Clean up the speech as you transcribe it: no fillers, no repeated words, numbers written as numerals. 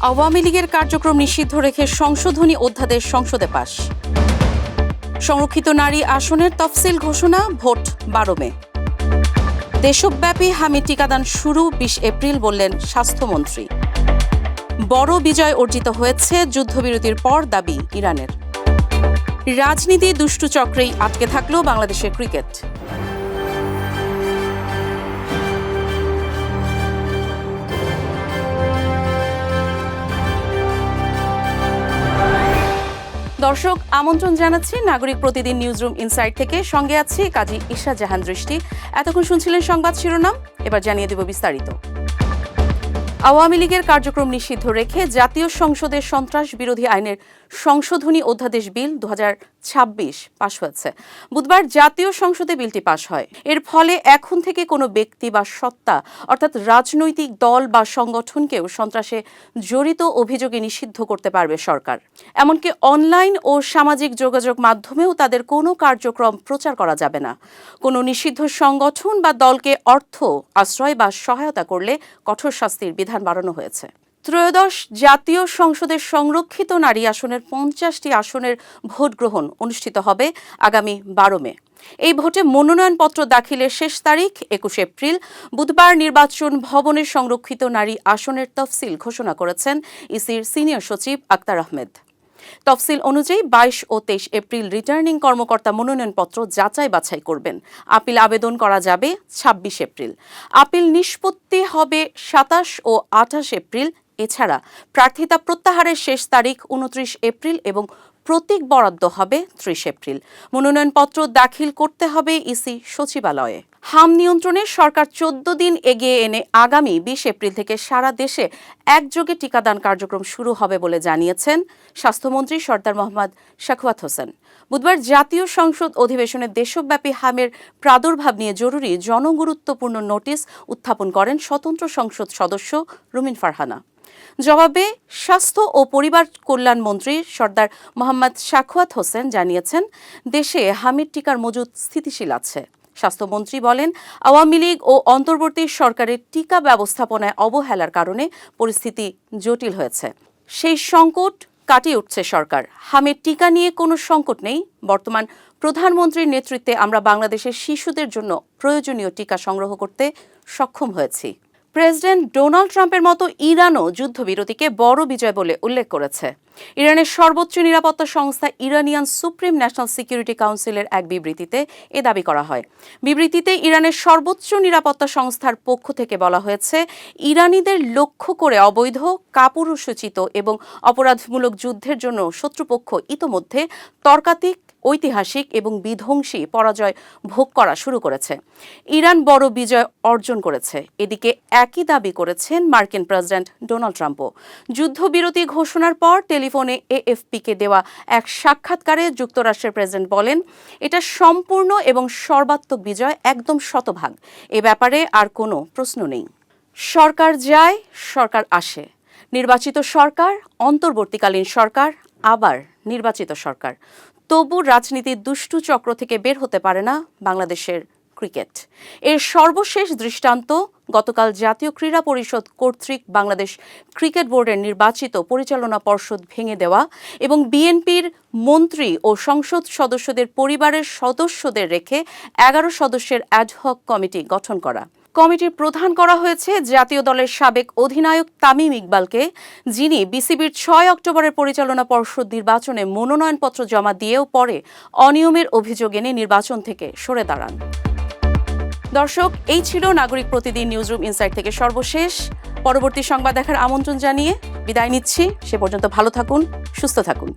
আওয়ামী লীগের কার্যক্রম নিষিদ্ধ রেখে সংশোধনী অধ্যাদেশ সংসদে পাস। সংরক্ষিত নারী আসনের তফসিল ঘোষণা, ভোট 12 মে। দেশব্যাপী হামিদ টিকাদান শুরু 20 এপ্রিল বললেন স্বাস্থ্যমন্ত্রী। বড় বিজয় অর্জিত হয়েছে যুদ্ধবিরতির পর, দাবি ইরানের। রাজনীতি দুষ্টু চক্রেই আটকে থাকল বাংলাদেশের ক্রিকেট। দর্শক, আমন্ত্রণ জানাচ্ছি নাগরিক প্রতিদিন নিউজরুম ইনসাইড থেকে। সঙ্গে আছি কাজী ঈশা জাহান দৃষ্টি। এতক্ষণ শুনছিলেন সংবাদ শিরোনাম, এবার জানিয়ে দেব বিস্তারিত। আওয়ামী লীগের কার্যক্রম নিষিদ্ধ রেখে জাতীয় সংসদের সন্ত্রাস বিরোধী আইনের সংশোধনী অধ্যাদেশ বিল 2026 পাশ হয়েছে। বুধবার জাতীয় সংসদে বিলটি পাশ হয়। এর ফলে এখন থেকে কোনো ব্যক্তি বা সত্তা, অর্থাৎ রাজনৈতিক দল বা সংগঠনকেও সন্ত্রাসে জড়িত অভিযোগে নিষিদ্ধ করতে পারবে সরকার। এমনকি অনলাইন ও সামাজিক যোগাযোগ মাধ্যমেও তাদের কোনো কার্যক্রম প্রচার করা যাবে না। কোনো নিষিদ্ধ সংগঠন বা দলকে অর্থ, আশ্রয় বা সহায়তা করলে কঠোর শাস্তির বিধান বাড়ানো হয়েছে। ত্রয়োদশ জাতীয় সংসদের সংরক্ষিত নারী আসনের 50টি আসনের ভোট গ্রহণ অনুষ্ঠিত হবে আগামী 12 মে। এই ভোটে মনোনয়নপত্র দাখিলের শেষ তারিখ 21 এপ্রিল। বুধবার নির্বাচন ভবনে সংরক্ষিত নারী আসনের তফসিল ঘোষণা করেছেন ইসির সিনিয়র সচিব আক্তার আহমেদ। তফসিল অনুযায়ী 22 ও 23 এপ্রিল রিটার্নিং কর্মকর্তা মনোনয়নপত্র যাচাই বাছাই করবেন। আপিল আবেদন করা যাবে 26 এপ্রিল। আপিল নিষ্পত্তি হবে 27 ও 28 এপ্রিল। এছাড়া প্রার্থিতা প্রত্যাহারের শেষ তারিখ 29 এপ্রিল এবং প্রতীক বরাদ্দ হবে 30 এপ্রিল। মনোনয়নপত্র দাখিল করতে হবে ইসি সচিবালয়ে। হাম নিয়ন্ত্রণে সরকার 14 দিন এগিয়ে এনে আগামী 20 এপ্রিল থেকে সারা দেশে একযোগে টিকাদান কার্যক্রম শুরু হবে বলে জানিয়েছেন স্বাস্থ্যমন্ত্রী সরদার মোহাম্মদ সাখাওয়াত হোসেন। বুধবার জাতীয় সংসদ অধিবেশনে দেশব্যাপী হামের প্রাদুর্ভাব নিয়ে জরুরি জনগুরুত্বপূর্ণ নোটিশ উত্থাপন করেন স্বতন্ত্র সংসদ সদস্য রুমিন ফারহানা। জবাবে স্বাস্থ্য ও পরিবার কল্যাণ মন্ত্রী সরদার মোহাম্মদ সাখাওয়াত হোসেন জানিয়েছেন, দেশে হামিদ টিকার মজুদ স্থিতিশীল আছে। স্বাস্থ্যমন্ত্রী বলেন, আওয়ামী লীগ ও অন্তর্বর্তী সরকারের টিকা ব্যবস্থাপনায় অবহেলার কারণে পরিস্থিতি জটিল হয়েছে। সেই সংকট কাটিয়ে উঠছে সরকার। হামিদ টিকা নিয়ে কোনো সংকট নেই। বর্তমান প্রধানমন্ত্রীর নেতৃত্বে আমরা বাংলাদেশের শিশুদের জন্য প্রয়োজনীয় টিকা সংগ্রহ করতে সক্ষম হয়েছি। প্রেসিডেন্ট ডোনাল্ড ট্রাম্পের মতো ইরানও যুদ্ধবিরতিকে বড় বিজয় বলে উল্লেখ করেছে। ইরানের সর্বোচ্চ নিরাপত্তা সংস্থা ইরানিয়ান সুপ্রিম ন্যাশনাল সিকিউরিটি কাউন্সিলের এক বিবৃতিতে এ দাবি করা হয়। বিবৃতিতে ইরানের সর্বোচ্চ নিরাপত্তা সংস্থার পক্ষ থেকে বলা হয়েছে, ইরানিদের লক্ষ্য করে অবৈধ, কাপুরুষোচিত এবং অপরাধমূলক যুদ্ধের জন্য শত্রুপক্ষ ইতোমধ্যে তর্কাতীত, ঐতিহাসিক এবং বিধ্বংসী পরাজয় ভোগ করা শুরু করেছে। ইরান বড় বিজয় অর্জন করেছে। এদিকে একই দাবি করেছেন মার্কিন প্রেসিডেন্ট ডোনাল্ড ট্রাম্পও। যুদ্ধবিরতি ঘোষণার পর টেলিফোনে এএফপিকে দেওয়া এক সাক্ষাৎকারে যুক্তরাষ্ট্রের প্রেসিডেন্ট বলেন, এটা সম্পূর্ণ এবং সর্বাত্মক বিজয়, একদম শতভাগ। এ ব্যাপারে আর কোনো প্রশ্ন নেই। সরকার যায়, সরকার আসে। নির্বাচিত সরকার, অন্তর্বর্তীকালীন সরকার, আবার নির্বাচিত সরকার। তবু রাজনীতির দুষ্টু চক্র থেকে বের হতে পারে না বাংলাদেশের ক্রিকেট। এর সর্বশেষ দৃষ্টান্ত গতকাল জাতীয় ক্রীড়া পরিষদ কর্তৃক বাংলাদেশ ক্রিকেট বোর্ডের নির্বাচিত পরিচালনা পর্ষদ ভেঙে দেওয়া এবং বিএনপির মন্ত্রী ও সংসদ সদস্যদের পরিবারের সদস্যদের রেখে 11 সদস্যের অ্যাডহক কমিটি গঠন করা। কমিটির প্রধান করা হয়েছে জাতীয় দলের সাবেক অধিনায়ক তামিম ইকবালকে, যিনি বিসিবির 6 অক্টোবরের পরিচালনা পর্ষদ নির্বাচনে মনোনয়নপত্র জমা দিয়েও পরে অনিয়মের অভিযোগ এনে নির্বাচন থেকে সরে দাঁড়ান। দর্শক, এই ছিল নাগরিক প্রতিদিন নিউজরুম ইনসাইড থেকে সর্বশেষ। পরবর্তী সংবাদ দেখার আমন্ত্রণ জানিয়ে বিদায় নিচ্ছি। সে পর্যন্ত ভালো থাকুন, সুস্থ থাকুন।